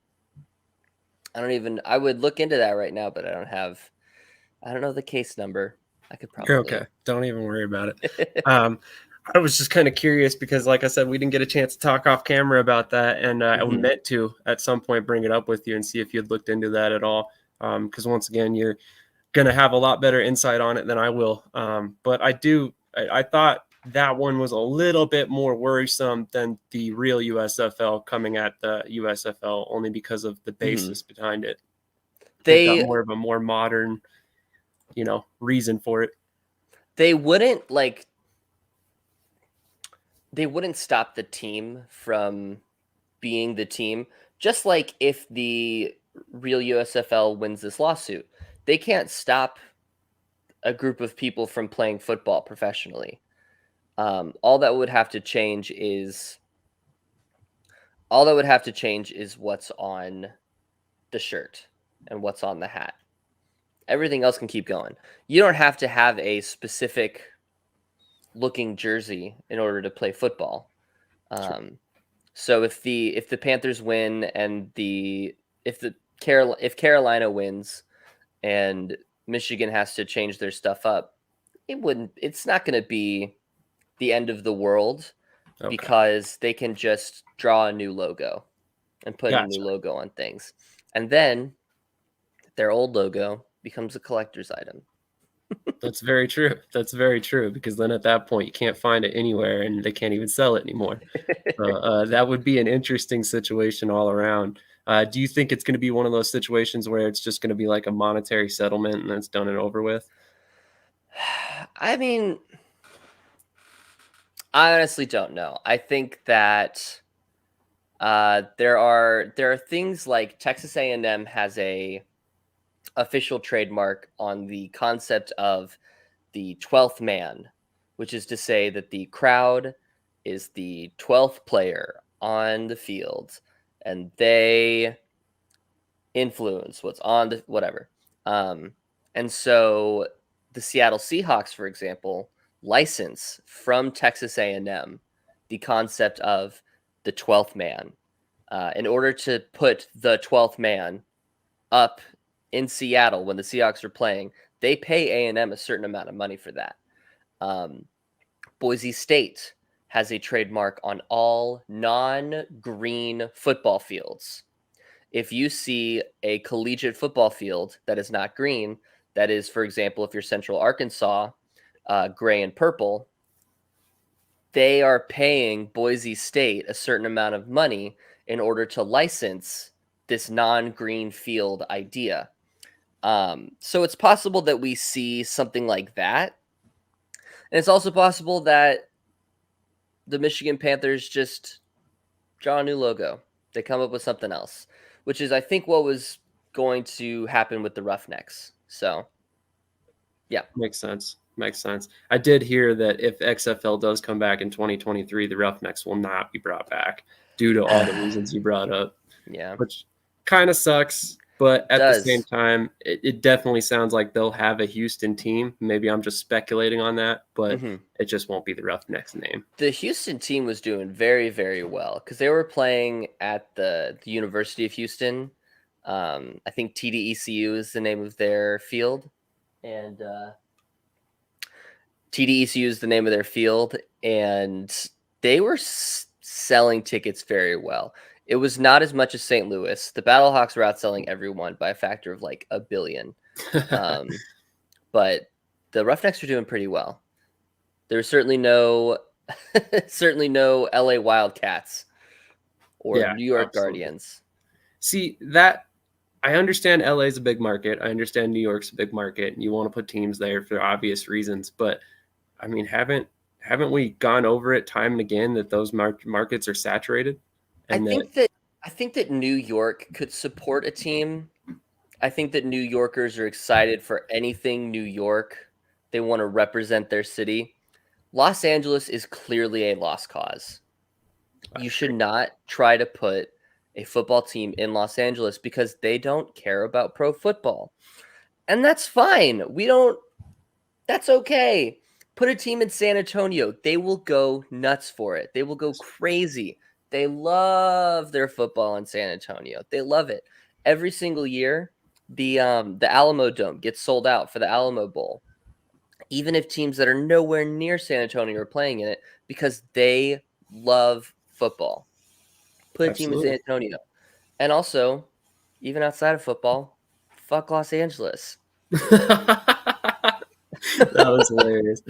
would look into that right now, but I don't know the case number. I could You're probably. okay. Don't even worry about it. I was just kind of curious because, like I said, we didn't get a chance to talk off camera about that, and I meant to at some point bring it up with you and see if you'd looked into that at all. Because once again, you're going to have a lot better insight on it than I will. But I thought that one was a little bit more worrisome than the real USFL coming at the USFL, only because of the basis behind it. They've got more of a more modern, reason for it. They wouldn't stop the team from being the team. Just like if the real USFL wins this lawsuit, they can't stop a group of people from playing football professionally. All that would have to change is what's on the shirt and what's on the hat. Everything else can keep going. You don't have to have a specific looking jersey in order to play football. So if the Panthers win and if Carolina wins and Michigan has to change their stuff up, it's not going to be the end of the world, because they can just draw a new logo and put a new logo on things. And then their old logo becomes a collector's item. That's very true. That's very true, because then at that point you can't find it anywhere and they can't even sell it anymore. That would be an interesting situation all around. Do you think it's going to be one of those situations where it's just going to be like a monetary settlement and then it's done and over with? I mean, I honestly don't know. I think that there are things like Texas A&M has a official trademark on the concept of the 12th man, which is to say that the crowd is the 12th player on the field and they influence what's on the whatever. And so the Seattle Seahawks, for example, license from Texas A&M the concept of the 12th man in order to put the 12th man up in Seattle when the Seahawks are playing. They pay A&M a certain amount of money for that. Boise State has a trademark on all non-green football fields. If you see a collegiate football field that is not green, that is, for example, if you're Central Arkansas, gray and purple, they are paying Boise State a certain amount of money in order to license this non-green field idea. So it's possible that we see something like that. And it's also possible that the Michigan Panthers just draw a new logo. They come up with something else, which is, I think, what was going to happen with the Roughnecks. So, yeah. Makes sense. I did hear that if XFL does come back in 2023, the Roughnecks will not be brought back due to all the reasons you brought up. Yeah. Which kind of sucks. But at the same time, it definitely sounds like they'll have a Houston team. Maybe I'm just speculating on that, but it just won't be the Roughnecks name. The Houston team was doing very, very well because they were playing at the University of Houston. I think TDECU is the name of their field. And TDECU is the name of their field. And they were selling tickets very well. It was not as much as St. Louis. The Battlehawks were outselling everyone by a factor of like 1 billion. But the Roughnecks are doing pretty well. There's certainly no LA Wildcats or New York Guardians. See, that I understand LA is a big market. I understand New York's a big market, and you want to put teams there for obvious reasons. But I mean, haven't we gone over it time and again that those markets are saturated? I think that New York could support a team I think that New Yorkers are excited for anything New York. They want to represent their city. Los Angeles is clearly a lost cause. You should not try to put a football team in Los Angeles because they don't care about pro football. And that's fine. That's okay. Put a team in San Antonio. They will go nuts for it. They will go crazy. They love their football in San Antonio. They love it. Every single year, the Alamo Dome gets sold out for the Alamo Bowl. Even if teams that are nowhere near San Antonio are playing in it, because they love football. Put a team in San Antonio. And also, even outside of football, fuck Los Angeles. That was hilarious.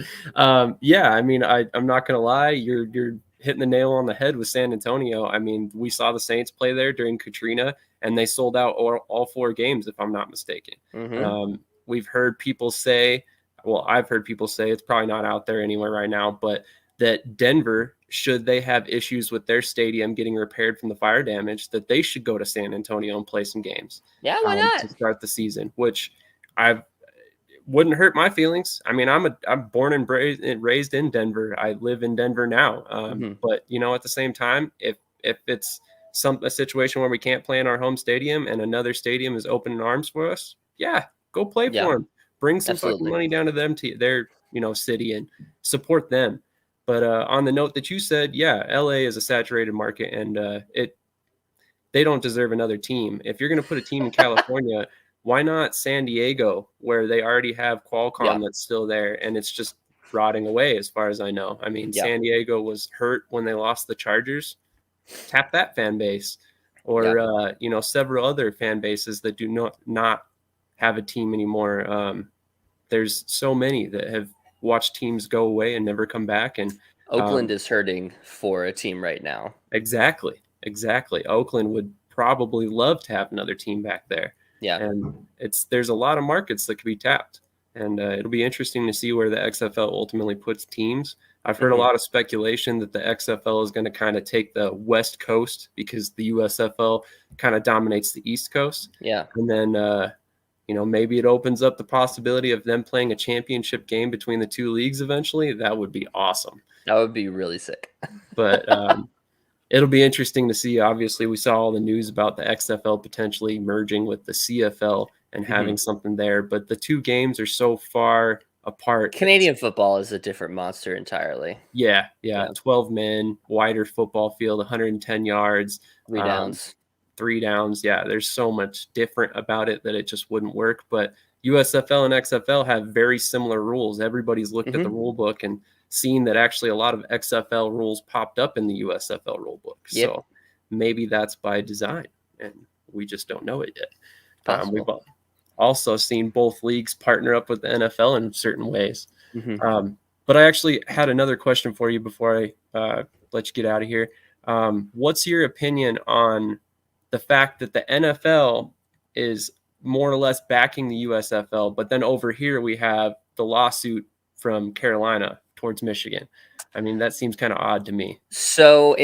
Yeah, I mean, I'm not gonna lie, you're hitting the nail on the head with San Antonio. I mean, we saw the Saints play there during Katrina, and they sold out all 4 games, if I'm not mistaken. Mm-hmm. We've heard people say, well, I've heard people say, it's probably not out there anywhere right now, but that Denver, should they have issues with their stadium getting repaired from the fire damage, that they should go to San Antonio and play some games. Yeah, why not? To start the season, which I wouldn't hurt my feelings. I mean, I'm born and raised in Denver. I live in Denver now. But at the same time, if it's a situation where we can't play in our home stadium and another stadium is open in arms for us, yeah, go play for them. Bring some fucking money down to them, to their city, and support them. But on the note that you said, yeah, LA is a saturated market, and they don't deserve another team. If you're going to put a team in California, why not San Diego, where they already have Qualcomm that's still there, and it's just rotting away as far as I know. I mean, San Diego was hurt when they lost the Chargers. Tap that fan base, or several other fan bases that do not have a team anymore. There's so many that have watched teams go away and never come back, and Oakland is hurting for a team right now. Exactly. Oakland would probably love to have another team back there. Yeah, and there's a lot of markets that could be tapped, and it'll be interesting to see where the XFL ultimately puts teams. I've heard a lot of speculation that the XFL is going to kind of take the West Coast because the USFL kind of dominates the East Coast. Yeah, and then maybe it opens up the possibility of them playing a championship game between the 2 leagues eventually. That would be awesome. That would be really sick. But it'll be interesting to see. Obviously, we saw all the news about the XFL potentially merging with the CFL and having something there, but the 2 games are so far apart. Canadian football is a different monster entirely. Yeah. 12 men, wider football field, 110 yards, 3 downs. 3 downs. Yeah, there's so much different about it that it just wouldn't work. But USFL and XFL have very similar rules. Everybody's looked at the rule book and seen that actually a lot of XFL rules popped up in the USFL rule book. Yep. So maybe that's by design, and we just don't know it yet. We've also seen both leagues partner up with the NFL in certain ways. But I actually had another question for you before I let you get out of here. What's your opinion on the fact that the NFL is more or less backing the USFL, but then over here we have the lawsuit from Carolina towards Michigan? I mean, that seems kind of odd to me. So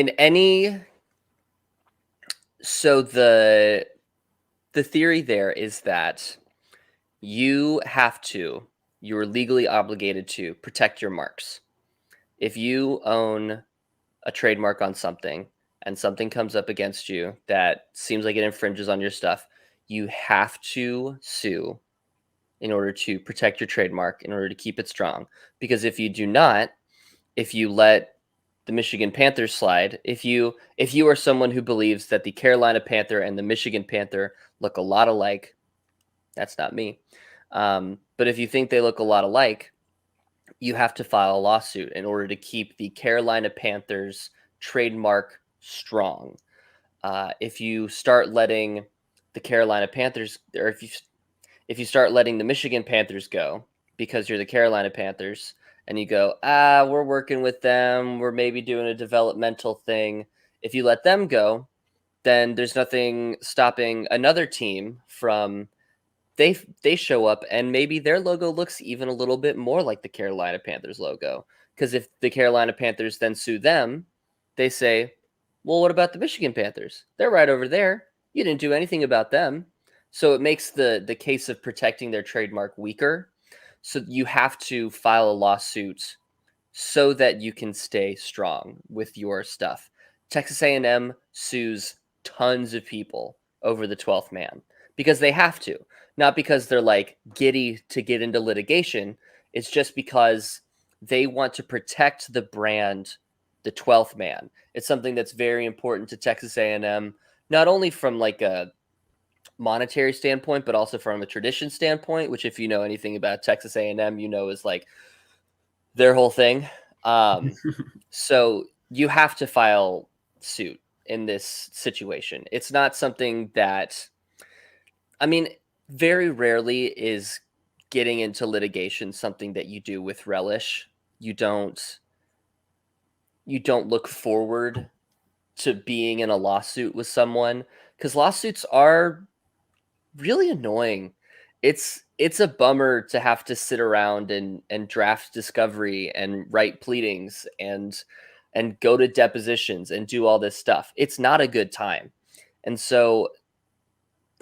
the theory there is that you're legally obligated to protect your marks. If you own a trademark on something and something comes up against you that seems like it infringes on your stuff, you have to sue in order to protect your trademark, in order to keep it strong. Because if you do not, if you let the Michigan Panthers slide, if you are someone who believes that the Carolina Panther and the Michigan Panther look a lot alike, that's not me. But if you think they look a lot alike, you have to file a lawsuit in order to keep the Carolina Panthers trademark strong. If you start letting the Carolina Panthers, or if you start letting the Michigan Panthers go because you're the Carolina Panthers, and you go, we're working with them, we're maybe doing a developmental thing. If you let them go, then there's nothing stopping another team from they show up and maybe their logo looks even a little bit more like the Carolina Panthers logo. Because if the Carolina Panthers then sue them, they say, well, what about the Michigan Panthers? They're right over there. You didn't do anything about them. So it makes the case of protecting their trademark weaker. So you have to file a lawsuit so that you can stay strong with your stuff. Texas A&M sues tons of people over the 12th man because they have to, not because they're like giddy to get into litigation. It's just because they want to protect the brand, the 12th man. It's something that's very important to Texas A&M, not only from like a monetary standpoint, but also from a tradition standpoint, which if you know anything about Texas A&M, you know is like their whole thing. So you have to file suit in this situation. It's not something that, I mean, very rarely is getting into litigation something that you do with relish. You don't look forward to being in a lawsuit with someone because lawsuits are really annoying. It's a bummer to have to sit around and draft discovery and write pleadings and go to depositions and do all this stuff. It's not a good time. And so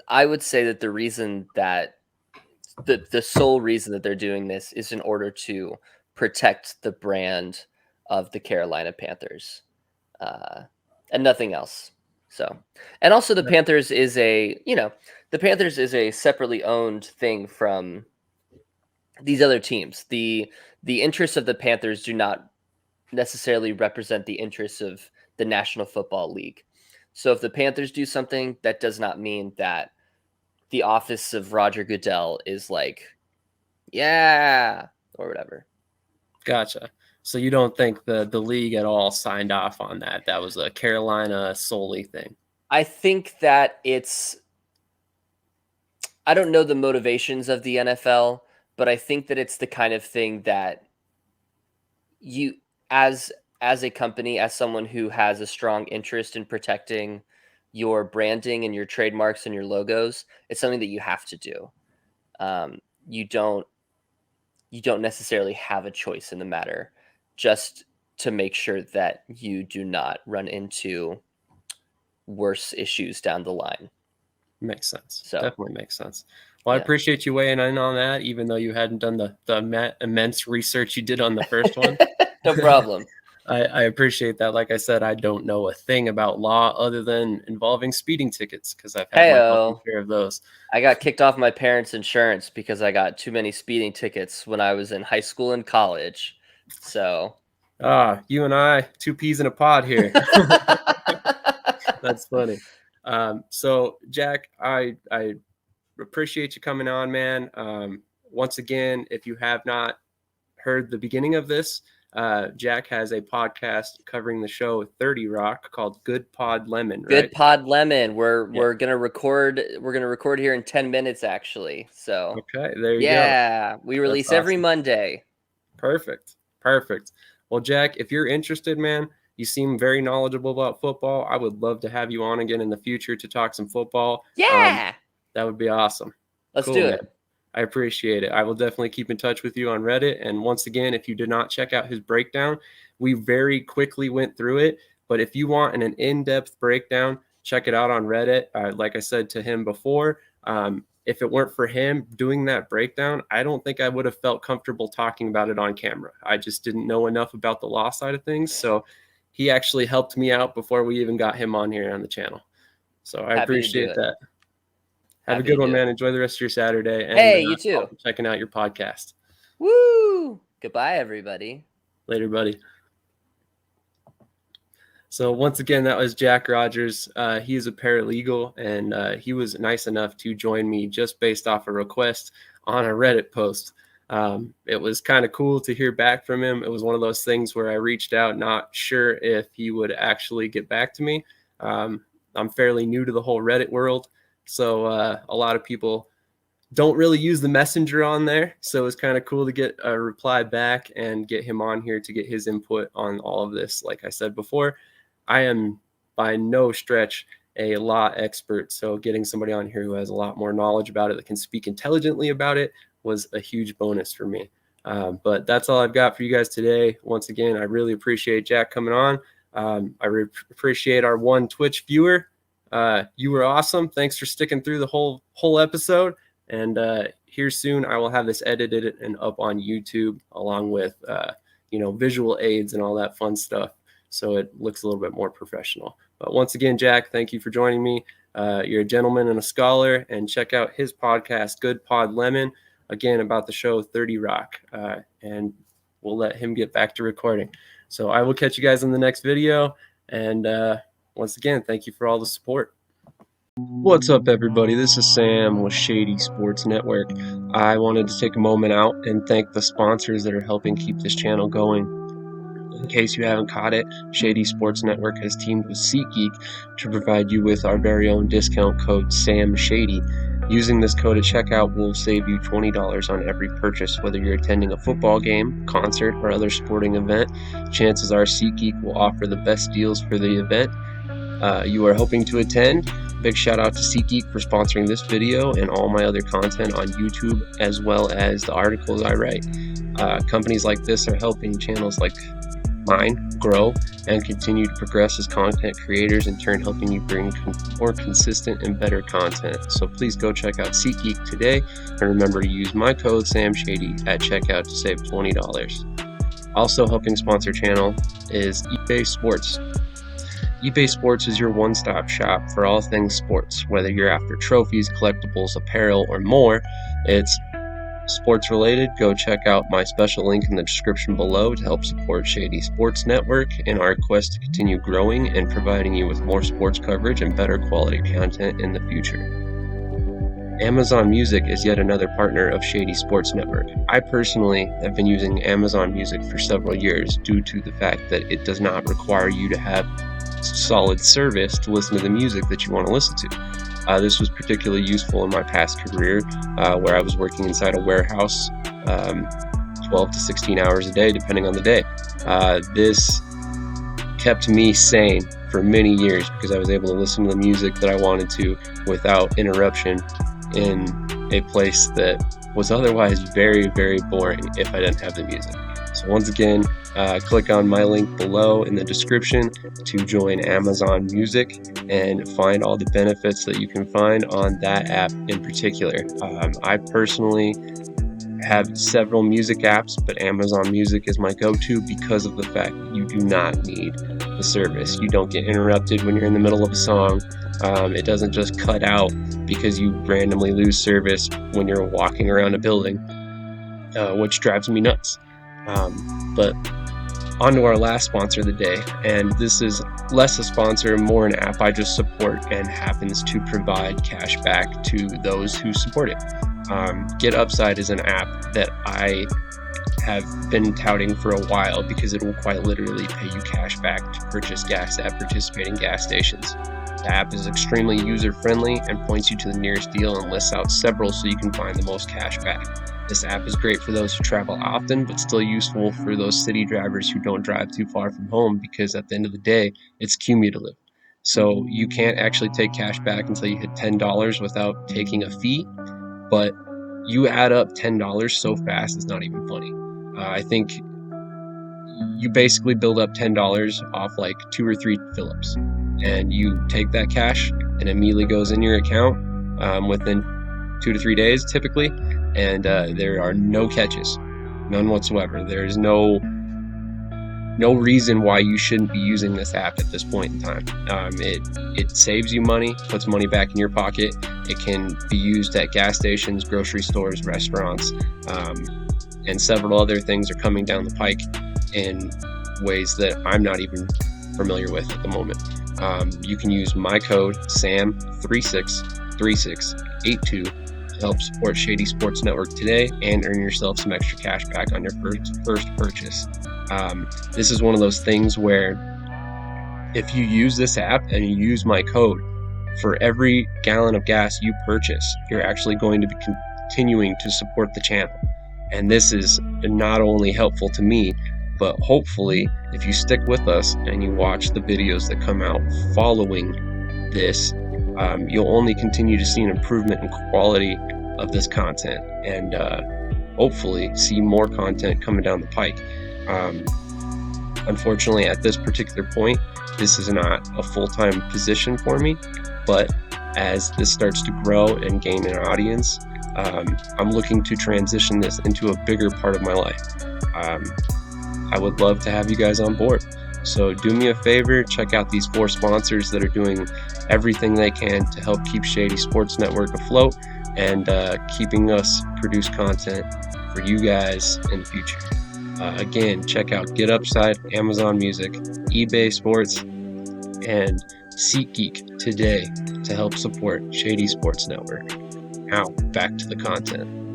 I would say that the reason that the sole reason that they're doing this is in order to protect the brand of the Carolina Panthers, and nothing else. So, and also the Panthers is the Panthers is a separately owned thing from these other teams. The interests of the Panthers do not necessarily represent the interests of the National Football League. So if the Panthers do something, that does not mean that the office of Roger Goodell is like, yeah, or whatever. Gotcha. So you don't think the league at all signed off on that? That was a Carolina solely thing. I think that I don't know the motivations of the NFL, but I think that it's the kind of thing that you, as a company, as someone who has a strong interest in protecting your branding and your trademarks and your logos, it's something that you have to do. You don't necessarily have a choice in the matter, just to make sure that you do not run into worse issues down the line. Makes sense. So definitely makes sense. Well, I appreciate you weighing in on that, even though you hadn't done the immense research you did on the first one. No problem. I appreciate that. Like I said, I don't know a thing about law other than involving speeding tickets because I've had my fair share of those. I got kicked off my parents' insurance because I got too many speeding tickets when I was in high school and college. So, you and I, two peas in a pod here. That's funny. So Jack, I appreciate you coming on, man. Once again, if you have not heard the beginning of this, Jack has a podcast covering the show 30 Rock called Good Pod Lemon. Right? Good Pod Lemon. We're gonna record. We're gonna record here in 10 minutes, actually. So okay, there you go. Yeah, we release every Monday. Perfect. Well, Jack, if you're interested, man, you seem very knowledgeable about football. I would love to have you on again in the future to talk some football. Yeah, that would be awesome. Let's do it. Man. I appreciate it. I will definitely keep in touch with you on Reddit. And once again, if you did not check out his breakdown, we very quickly went through it. But if you want an in-depth breakdown, check it out on Reddit. Like I said to him before, if it weren't for him doing that breakdown, I don't think I would have felt comfortable talking about it on camera. I just didn't know enough about the law side of things. So he actually helped me out before we even got him on here on the channel. So I appreciate that. Have a good one, man. Enjoy the rest of your Saturday. And, hey, you too. Checking out your podcast. Woo! Goodbye, everybody. Later, buddy. So once again, that was Jack Rodgers. He is a paralegal, and he was nice enough to join me just based off a request on a Reddit post. It was kind of cool to hear back from him. It was one of those things where I reached out, not sure if he would actually get back to me. I'm fairly new to the whole Reddit world. So a lot of people don't really use the messenger on there. So it's kind of cool to get a reply back and get him on here to get his input on all of this. Like I said before, I am by no stretch a law expert. So getting somebody on here who has a lot more knowledge about it, that can speak intelligently about it, was a huge bonus for me. But that's all I've got for you guys today. Once again, I really appreciate Jack coming on. I appreciate our one Twitch viewer. You were awesome. Thanks for sticking through the whole episode. And here soon, I will have this edited and up on YouTube along with visual aids and all that fun stuff, so it looks a little bit more professional. But once again, Jack, thank you for joining me. You're a gentleman and a scholar, and check out his podcast, Good Pod Lemon, again about the show 30 Rock. And we'll let him get back to recording. So I will catch you guys in the next video. And once again, thank you for all the support. What's up, everybody? This is Sam with Shady Sports Network. I wanted to take a moment out and thank the sponsors that are helping keep this channel going. In case you haven't caught it, Shady Sports Network has teamed with SeatGeek to provide you with our very own discount code Sam Shady. Using this code at checkout will save you $20 on every purchase, whether you're attending a football game, concert, or other sporting event. Chances are SeatGeek will offer the best deals for the event you are hoping to attend. Big shout out to SeatGeek for sponsoring this video and all my other content on YouTube, as well as the articles I write. Companies like this are helping channels like mine grow and continue to progress as content creators, in turn helping you bring more consistent and better content. So please go check out SeatGeek today, and remember to use my code SamShady at checkout to save $20. Also helping sponsor channel is eBay Sports. eBay Sports is your one-stop shop for all things sports. Whether you're after trophies, collectibles, apparel, or more, it's sports related. Go check out my special link in the description below to help support Shady Sports Network in our quest to continue growing and providing you with more sports coverage and better quality content in the future. Amazon Music is yet another partner of Shady Sports Network. I personally have been using Amazon Music for several years due to the fact that it does not require you to have solid service to listen to the music that you want to listen to. This was particularly useful in my past career where I was working inside a warehouse 12 to 16 hours a day, depending on the day. This kept me sane for many years because I was able to listen to the music that I wanted to without interruption in a place that was otherwise very, very boring if I didn't have the music. So once again, click on my link below in the description to join Amazon Music and find all the benefits that you can find on that app in particular. I personally have several music apps, but Amazon Music is my go-to because of the fact that you do not need the service. You don't get interrupted when you're in the middle of a song. It doesn't just cut out because you randomly lose service when you're walking around a building, which drives me nuts. But on to our last sponsor of the day, and this is less a sponsor, more an app I just support and happens to provide cash back to those who support it. Get Upside is an app that I have been touting for a while because it will quite literally pay you cash back to purchase gas at participating gas stations. The app is extremely user-friendly and points you to the nearest deal and lists out several so you can find the most cash back. This app is great for those who travel often, but still useful for those city drivers who don't drive too far from home, because at the end of the day, it's cumulative. So you can't actually take cash back until you hit $10 without taking a fee, but you add up $10 so fast it's not even funny. I think you basically build up $10 off like 2 or 3 fill-ups, and you take that cash and immediately goes in your account within 2 to 3 days typically, and there are no catches, none whatsoever. There's no reason why you shouldn't be using this app at this point in time. It saves you money, puts money back in your pocket. It can be used at gas stations, grocery stores, restaurants, and several other things are coming down the pike in ways that I'm not even familiar with at the moment. You can use my code SAM363682 to help support Shady Sports Network today and earn yourself some extra cash back on your first purchase. This is one of those things where if you use this app and you use my code, for every gallon of gas you purchase, you're actually going to be continuing to support the channel. And this is not only helpful to me, but hopefully if you stick with us and you watch the videos that come out following this, you'll only continue to see an improvement in quality of this content, and hopefully see more content coming down the pike. Unfortunately, at this particular point, this is not a full-time position for me, But as this starts to grow and gain an audience, I'm looking to transition this into a bigger part of my life. I would love to have you guys on board. So do me a favor, check out these 4 sponsors that are doing everything they can to help keep Shady Sports Network afloat and keeping us produce content for you guys in the future. Again, check out Get Upside, Amazon Music, eBay Sports, and SeatGeek today to help support Shady Sports Network. Now, back to the content.